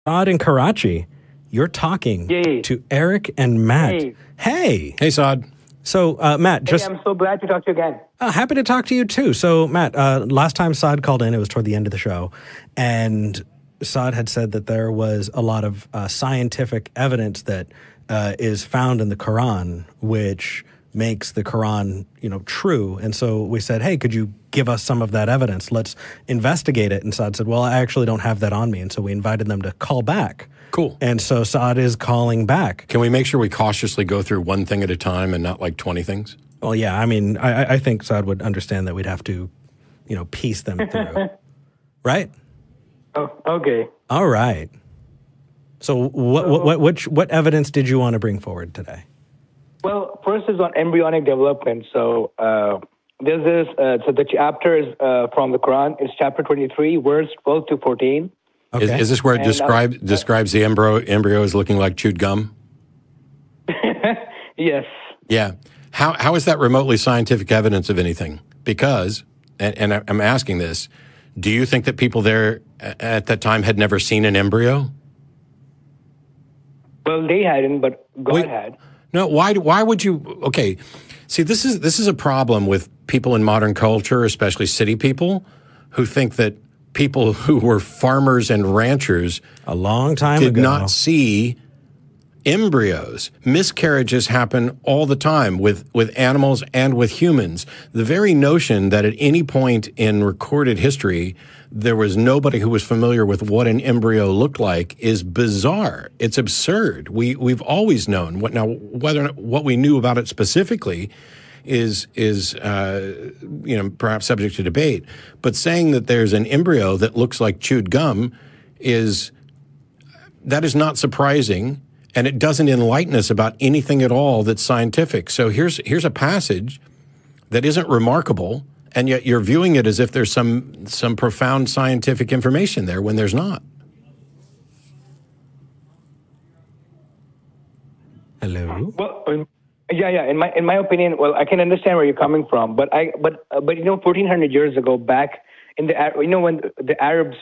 Saad in Karachi, you're talking Yay. to Eric and Matt. Hey. Hey. Hey, Saad. So, Matt, just... Hey, I'm so glad to talk to you again. happy to talk to you, too. So, Matt, last time Saad called in, it was toward the end of the show, and Saad had said that there was a lot of scientific evidence that is found in the Quran, which makes the Quran, true. And so we said, hey, could you give us some of that evidence? Let's investigate it. And Saad said, well, I actually don't have that on me. And so we invited them to call back. Cool. And so Saad is calling back. Can we make sure we cautiously go through one thing at a time and not like 20 things? Well, yeah, I mean, I think Saad would understand that we'd have to, piece them through. Right? Oh, okay. All right. So what evidence did you want to bring forward today? Well, first is on embryonic development. So there's this, so the chapter is from the Quran. It's chapter 23, verse 12 to 14. Okay. Is this where it describes the embryo as looking like chewed gum? Yes. Yeah. How is that remotely scientific evidence of anything? Because, and I'm asking this, do you think that people there at that time had never seen an embryo? Well, they hadn't, but God had. No, why would you? Okay, see, this is a problem with people in modern culture, especially city people, who think that people who were farmers and ranchers a long time did ago not see embryos. Miscarriages happen all the time with animals and with humans. The very notion that at any point in recorded history there was nobody who was familiar with what an embryo looked like is bizarre. It's absurd. We've always known what we knew about it specifically is perhaps subject to debate. But saying that there's an embryo that looks like chewed gum is not surprising. And it doesn't enlighten us about anything at all that's scientific. So here's a passage that isn't remarkable, and yet you're viewing it as if there's some profound scientific information there when there's not. Hello? Well, yeah. In my opinion, well, I can understand where you're coming from, but 1400 years ago, back in when the Arabs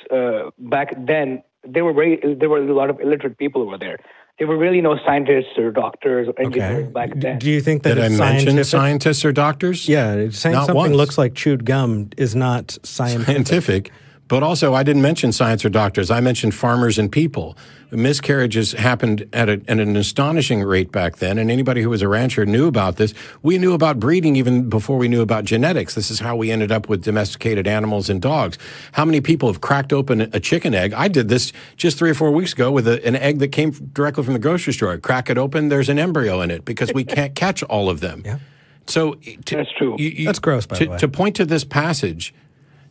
back then, there were a lot of illiterate people over there. There were really no scientists or doctors or engineers back then. Do you think that Did I mention scientists or doctors? Yeah, saying not something once. Looks like chewed gum is not scientific. But also, I didn't mention science or doctors. I mentioned farmers and people. Miscarriages happened at an astonishing rate back then, and anybody who was a rancher knew about this. We knew about breeding even before we knew about genetics. This is how we ended up with domesticated animals and dogs. How many people have cracked open a chicken egg? I did this just 3 or 4 weeks ago with an egg that came directly from the grocery store. Crack it open, there's an embryo in it because we can't catch all of them. Yeah. So that's true. That's gross, by the way. To point to this passage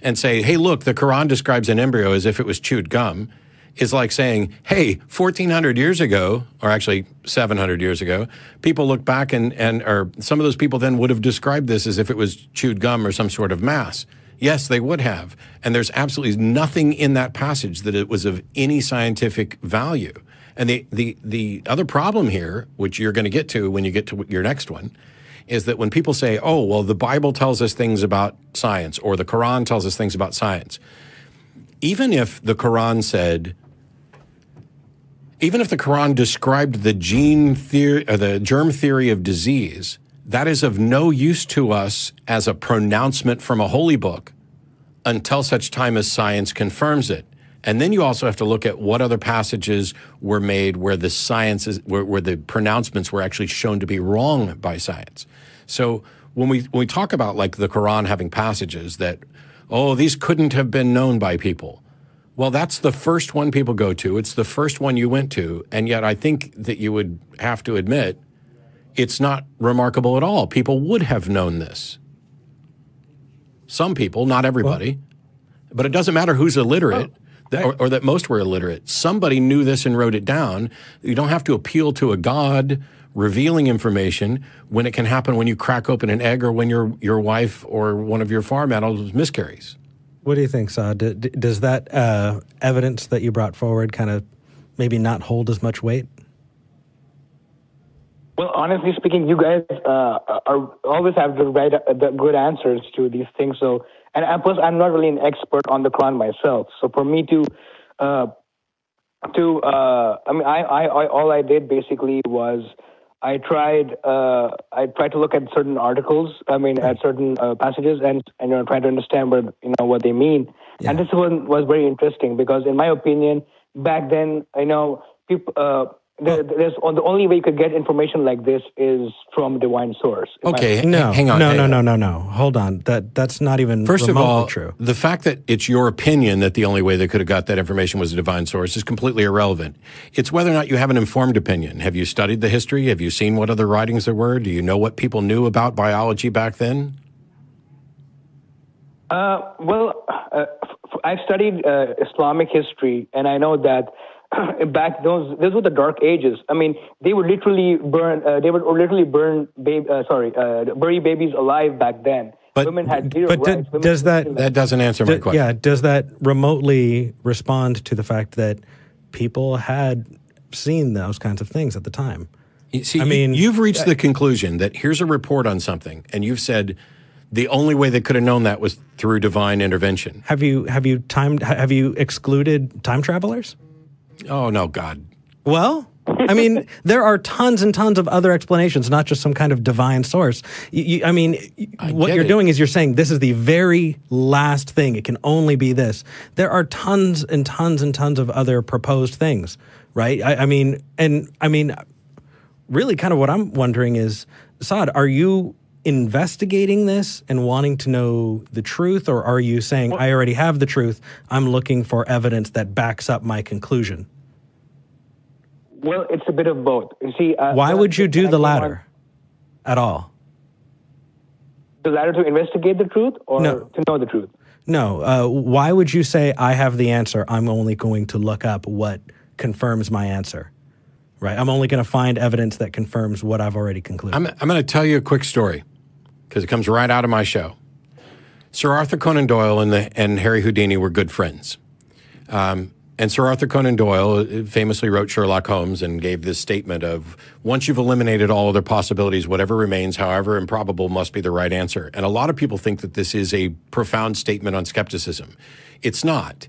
and say, hey, look, the Quran describes an embryo as if it was chewed gum, is like saying, hey, 1,400 years ago, or actually 700 years ago, people look back or some of those people then would have described this as if it was chewed gum or some sort of mass. Yes, they would have. And there's absolutely nothing in that passage that it was of any scientific value. And the other problem here, which you're going to get to when you get to your next one, is that when people say, oh, well, the Bible tells us things about science or the Quran tells us things about science, even if the Quran described the gene theory or the germ theory of disease, that is of no use to us as a pronouncement from a holy book until such time as science confirms it. And then you also have to look at what other passages were made where where the pronouncements were actually shown to be wrong by science. So when we talk about like the Quran having passages that, oh, these couldn't have been known by people. Well, that's the first one people go to. It's the first one you went to. And yet I think that you would have to admit it's not remarkable at all. People would have known this. Some people, not everybody. But it doesn't matter who's illiterate. Or that most were illiterate. Somebody knew this and wrote it down. You don't have to appeal to a God revealing information when it can happen when you crack open an egg or when your wife or one of your farm animals miscarries. What do you think, Saad? Does that evidence that you brought forward kind of maybe not hold as much weight? Well, honestly speaking, you guys always have the good answers to these things. So, and plus, I'm not really an expert on the Quran myself. So, for me to to, I mean, all I did basically was I tried to look at certain articles. I mean, at certain passages, and try to understand what they mean. Yeah. And this one was very interesting because, in my opinion, back then, people. The only way you could get information like this is from divine source. Okay, hang on. No. Hold on. That's not even First remotely of all, true. The fact that it's your opinion that the only way they could have got that information was a divine source is completely irrelevant. It's whether or not you have an informed opinion. Have you studied the history? Have you seen what other writings there were? Do you know what people knew about biology back then? I've studied Islamic history, and I know that back those were the dark ages. I mean, they would literally bury babies alive back then. But women had zero rights. That doesn't answer my question. Yeah, does that remotely respond to the fact that people had seen those kinds of things at the time? See, you've reached the conclusion that here's a report on something, and you've said the only way they could have known that was through divine intervention. Have you excluded time travelers? Oh, no, God. Well, I mean, there are tons and tons of other explanations, not just some kind of divine source. What you're doing is you're saying this is the very last thing. It can only be this. There are tons and tons and tons of other proposed things, right? Really kind of what I'm wondering is, Saad, are you investigating this and wanting to know the truth, or are you saying, I already have the truth, I'm looking for evidence that backs up my conclusion? Well, it's a bit of both. You see, why would you do the latter at all? The latter to investigate the truth, or to know the truth? No. Why would you say, I have the answer, I'm only going to look up what confirms my answer? Right? I'm only going to find evidence that confirms what I've already concluded. I'm going to tell you a quick story, because it comes right out of my show. Sir Arthur Conan Doyle and Harry Houdini were good friends. And Sir Arthur Conan Doyle famously wrote Sherlock Holmes and gave this statement of, once you've eliminated all other possibilities, whatever remains, however improbable, must be the right answer. And a lot of people think that this is a profound statement on skepticism. It's not.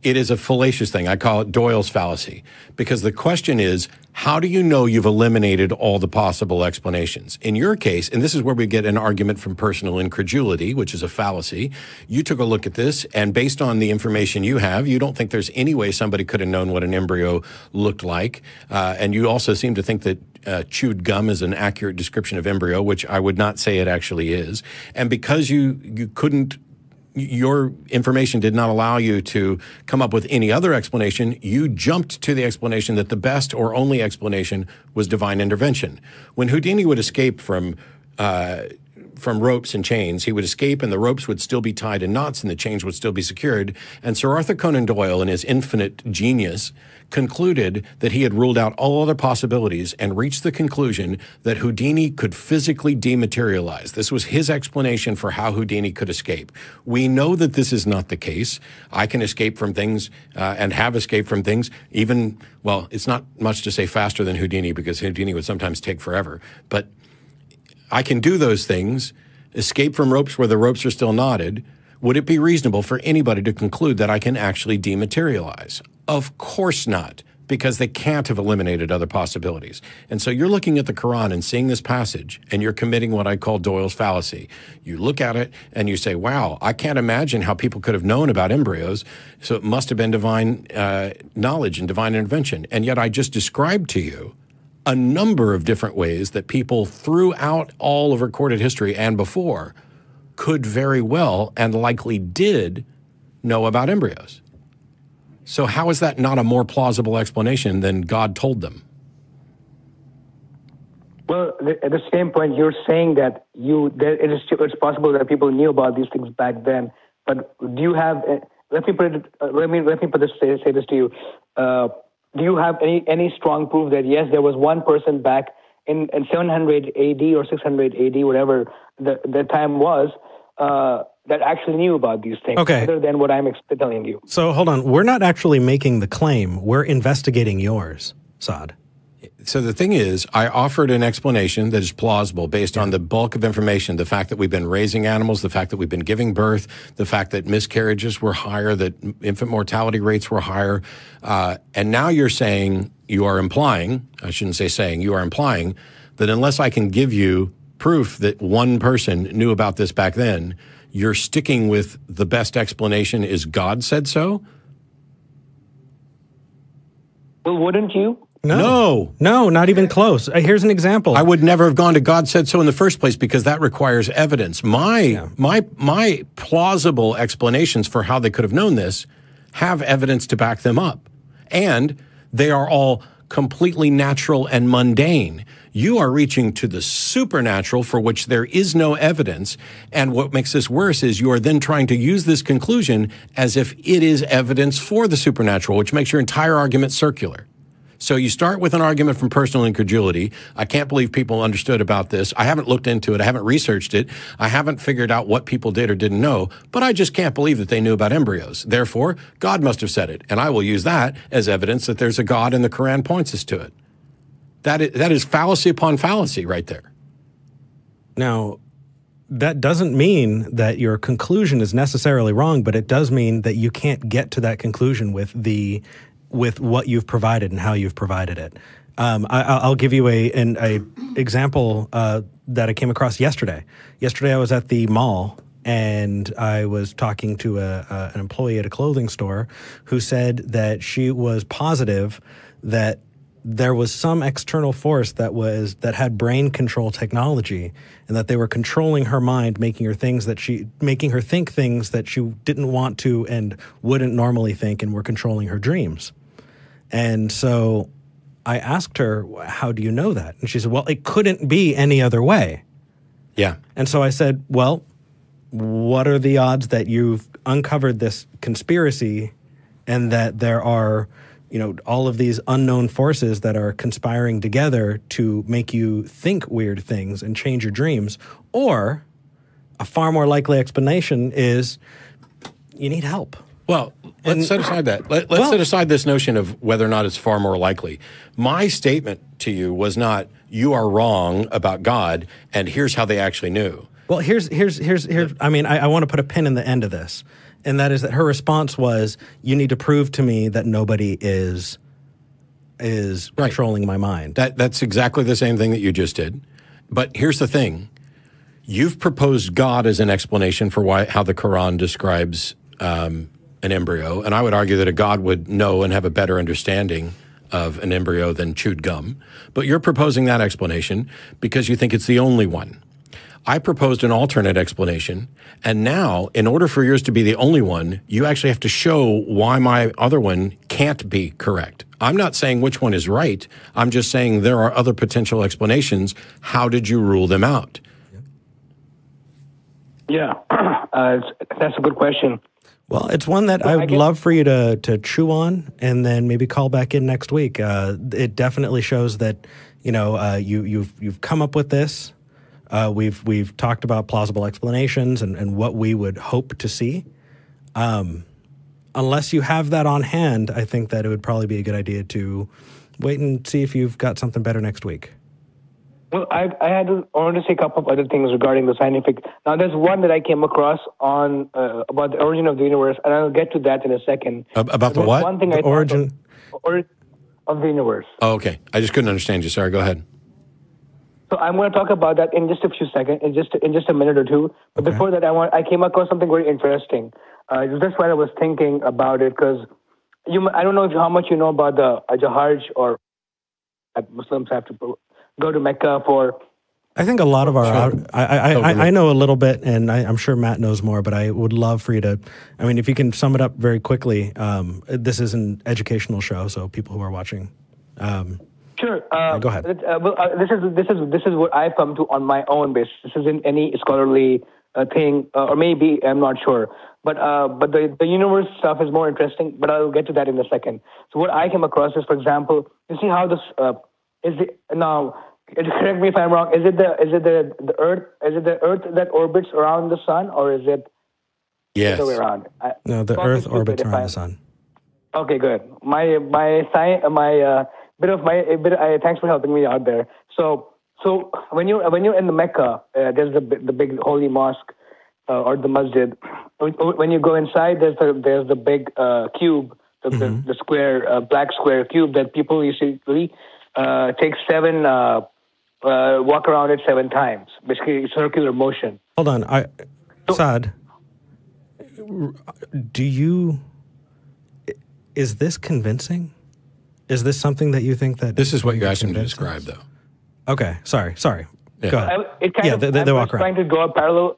It is a fallacious thing. I call it Doyle's fallacy, because the question is, how do you know you've eliminated all the possible explanations? In your case, and this is where we get an argument from personal incredulity, which is a fallacy, you took a look at this, and based on the information you have, you don't think there's any way somebody could have known what an embryo looked like. And you also seem to think that chewed gum is an accurate description of embryo, which I would not say it actually is. And because you couldn't, your information did not allow you to come up with any other explanation, you jumped to the explanation that the best or only explanation was divine intervention. When Houdini would escape from ropes and chains, he would escape and the ropes would still be tied in knots and the chains would still be secured. And Sir Arthur Conan Doyle, in his infinite genius, concluded that he had ruled out all other possibilities and reached the conclusion that Houdini could physically dematerialize. This was his explanation for how Houdini could escape. We know that this is not the case. I can escape from things and have escaped from things even, well, it's not much to say faster than Houdini, because Houdini would sometimes take forever. But I can do those things, escape from ropes where the ropes are still knotted. Would it be reasonable for anybody to conclude that I can actually dematerialize? Of course not, because they can't have eliminated other possibilities. And so you're looking at the Quran and seeing this passage, and you're committing what I call Doyle's fallacy. You look at it and you say, wow, I can't imagine how people could have known about embryos, so it must have been divine knowledge and divine intervention. And yet I just described to you a number of different ways that people throughout all of recorded history and before could very well and likely did know about embryos. So how is that not a more plausible explanation than God told them? Well, at the same point, you're saying that it's possible that people knew about these things back then. But do you have? Let me say this to you. Do you have any strong proof that yes, there was one person back in 700 AD or 600 AD, whatever the time was, that actually knew about these things, other than what I'm telling you? So hold on, we're not actually making the claim. We're investigating yours, Saad. So the thing is, I offered an explanation that is plausible based on the bulk of information, the fact that we've been raising animals, the fact that we've been giving birth, the fact that miscarriages were higher, that infant mortality rates were higher. And now you're saying, you are implying, I shouldn't say saying, you are implying that unless I can give you proof that one person knew about this back then, you're sticking with the best explanation is God said so? Well, wouldn't you? No, not even close. Here's an example. I would never have gone to God said so in the first place because that requires evidence. My plausible explanations for how they could have known this have evidence to back them up. And they are all completely natural and mundane. You are reaching to the supernatural for which there is no evidence. And what makes this worse is you are then trying to use this conclusion as if it is evidence for the supernatural, which makes your entire argument circular. So you start with an argument from personal incredulity. I can't believe people understood about this. I haven't looked into it. I haven't researched it. I haven't figured out what people did or didn't know, but I just can't believe that they knew about embryos. Therefore, God must have said it. And I will use that as evidence that there's a God and the Quran points us to it. That is fallacy upon fallacy right there. Now, that doesn't mean that your conclusion is necessarily wrong, but it does mean that you can't get to that conclusion with what you've provided and how you've provided it. I'll give you an example that I came across yesterday. Yesterday I was at the mall and I was talking to an employee at a clothing store who said that she was positive that there was some external force that had brain control technology and that they were controlling her mind, making her think things that she didn't want to and wouldn't normally think, and were controlling her dreams. And so I asked her, how do you know that? And she said, well, it couldn't be any other way. Yeah. And so I said, well, what are the odds that you've uncovered this conspiracy and that there are, all of these unknown forces that are conspiring together to make you think weird things and change your dreams? Or a far more likely explanation is you need help. Well, let's set aside that. Let's set aside this notion of whether or not it's far more likely. My statement to you was not, you are wrong about God, and here's how they actually knew. Well, here's. I mean, I want to put a pin in the end of this, and that is that her response was, you need to prove to me that nobody is controlling my mind. That's exactly the same thing that you just did. But here's the thing. You've proposed God as an explanation for how the Quran describes an embryo, and I would argue that a God would know and have a better understanding of an embryo than chewed gum. But you're proposing that explanation because you think it's the only one. I proposed an alternate explanation, and now, in order for yours to be the only one, you actually have to show why my other one can't be correct. I'm not saying which one is right. I'm just saying there are other potential explanations. How did you rule them out? Yeah, that's a good question. Well, it's one that I would love for you to chew on and then maybe call back in next week. It definitely shows that, you've come up with this. We've talked about plausible explanations and what we would hope to see. Unless you have that on hand, I think that it would probably be a good idea to wait and see if you've got something better next week. Well, I wanted to say a couple of other things regarding the scientific. Now, there's one that I came across on about the origin of the universe, and I'll get to that in a second. About the what? One thing the origin of the universe. Oh, okay. I just couldn't understand you. Sorry. Go ahead. So I'm going to talk about that in just a few seconds, in just a minute or two. But before that, I came across something very interesting. Just when I was thinking about it, because I don't know how much you know about the Hajj, or Muslims have to go to Mecca for. I think a lot of our, I know a little bit, and I'm sure Matt knows more, but I would love for you to, if you can sum it up very quickly. This is an educational show, so people who are watching. Sure. Go ahead. This is what I've come to on my own basis. This isn't any scholarly thing, or maybe, I'm not sure. But the universe stuff is more interesting, but I'll get to that in a second. So what I came across is, for example, you see how this now. Correct me if I'm wrong. Is it the Earth? Is it the Earth that orbits around the sun, or is it the other way around? No, the Earth orbits around the sun. Okay, good. My Thanks for helping me out there. So when you're in the Mecca, there's the big holy mosque or the masjid. When you go inside, there's the big cube, the square black square cube that people usually take seven walk around it 7 times, basically circular motion. Hold on, Saad. Is this convincing? Is this something that you think that... This is what you asked him to describe, though. Okay, sorry. Yeah. Go ahead. They walk around.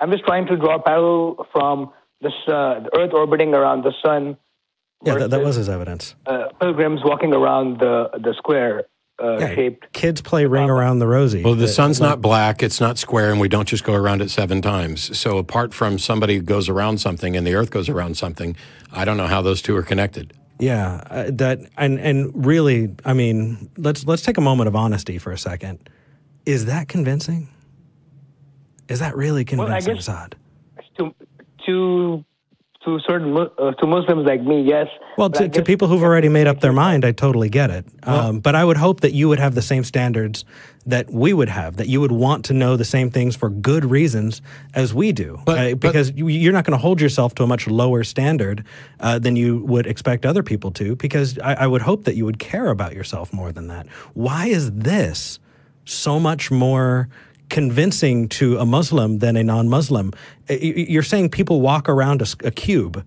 I'm just trying to draw a parallel from the Earth orbiting around the sun. Yeah, that was his evidence. Pilgrims walking around the square shaped. Kids play ring around the rosy. Well, the sun's not black, it's not square, and we don't just go around it 7 times. So apart from somebody who goes around something and the Earth goes around something, I don't know how those two are connected. Yeah, and really, I mean, let's take a moment of honesty for a second. Is that convincing? Is that really convincing, Saad? To Muslims like me, yes. Well, to people who've already made up their mind, I totally get it. But I would hope that you would have the same standards that we would have, that you would want to know the same things for good reasons as we do. Because you're not going to hold yourself to a much lower standard than you would expect other people to, because I would hope that you would care about yourself more than that. Why is this so much more convincing to a Muslim than a non-Muslim? You're saying people walk around a cube.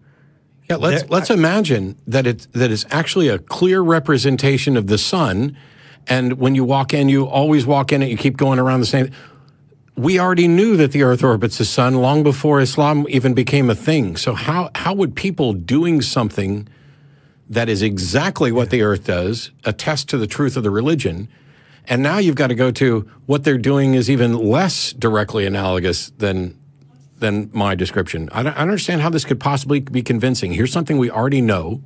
Yeah, let's imagine that it's actually a clear representation of the sun, and when you walk in, you always walk in it, you keep going around the same. We already knew that the Earth orbits the sun long before Islam even became a thing. So how would people doing something that is exactly what the Earth does attest to the truth of the religion? And now you've got to go to what they're doing is even less directly analogous than my description. I don't understand how this could possibly be convincing. Here's something we already know,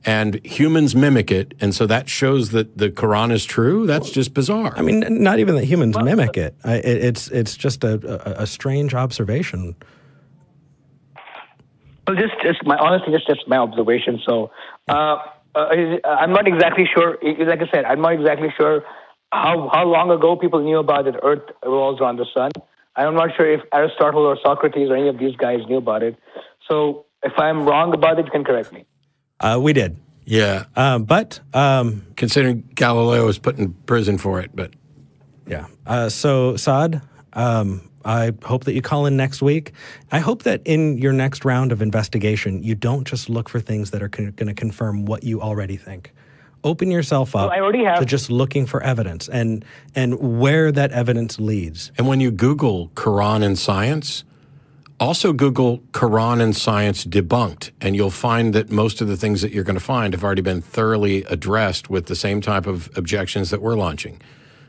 and humans mimic it, and so that shows that the Quran is true? That's just bizarre. I mean, not even that humans mimic it. It's just a strange observation. Well, just my observation. So I'm not exactly sure. Like I said, I'm not exactly sure how long ago people knew about it. Earth revolves around the sun. I'm not sure if Aristotle or Socrates or any of these guys knew about it. So if I'm wrong about it, you can correct me. We did. Yeah. But considering Galileo was put in prison for it, but yeah. So Saad, I hope that you call in next week. I hope that in your next round of investigation, you don't just look for things that are going to confirm what you already think. Open yourself up to just looking for evidence and where that evidence leads. And when you Google Quran and science, also Google Quran and science debunked, and you'll find that most of the things that you're going to find have already been thoroughly addressed with the same type of objections that we're launching.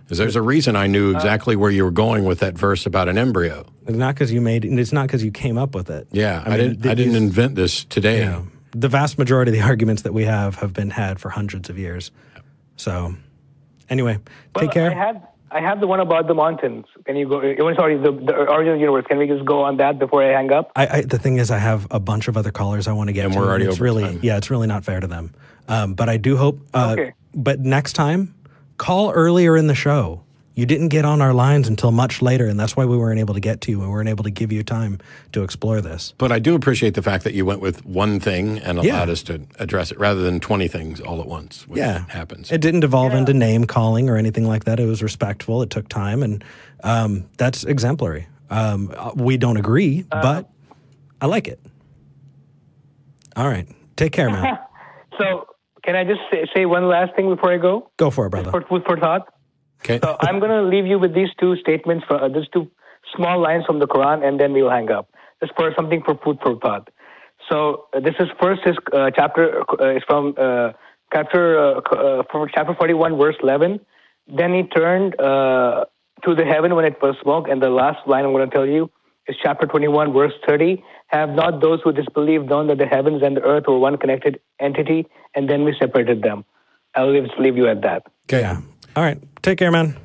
Because there's a reason I knew exactly where you were going with that verse about an embryo. It's not because it's not because you came up with it. Yeah, I didn't invent this today. You know, the vast majority of the arguments that we have been had for hundreds of years. So, anyway, take care. I have the one about the mountains. Can you go? Sorry, the origin of the universe. Can we just go on that before I hang up? The thing is, I have a bunch of other callers I want to get to. And we're already over time. Yeah, it's really not fair to them. But I do hope. But next time, call earlier in the show. You didn't get on our lines until much later, and that's why we weren't able to get to you. We weren't able to give you time to explore this. But I do appreciate the fact that you went with one thing and allowed us to address it rather than 20 things all at once, which happens. It didn't devolve into name calling or anything like that. It was respectful. It took time, and that's exemplary. We don't agree, but I like it. All right. Take care, man. So can I just say one last thing before I go? Go for it, brother. Food for thought. Okay. So I'm going to leave you with these 2 statements, these 2 small lines from the Quran, and then we'll hang up. Just for something for food for thought. So this is chapter is from chapter 41, verse 11. Then he turned to the heaven when it was smoke, and the last line I'm going to tell you is chapter 21, verse 30. Have not those who disbelieved known that the heavens and the earth were one connected entity, and then we separated them. I'll leave you at that. Okay. Yeah. All right. Take care, man.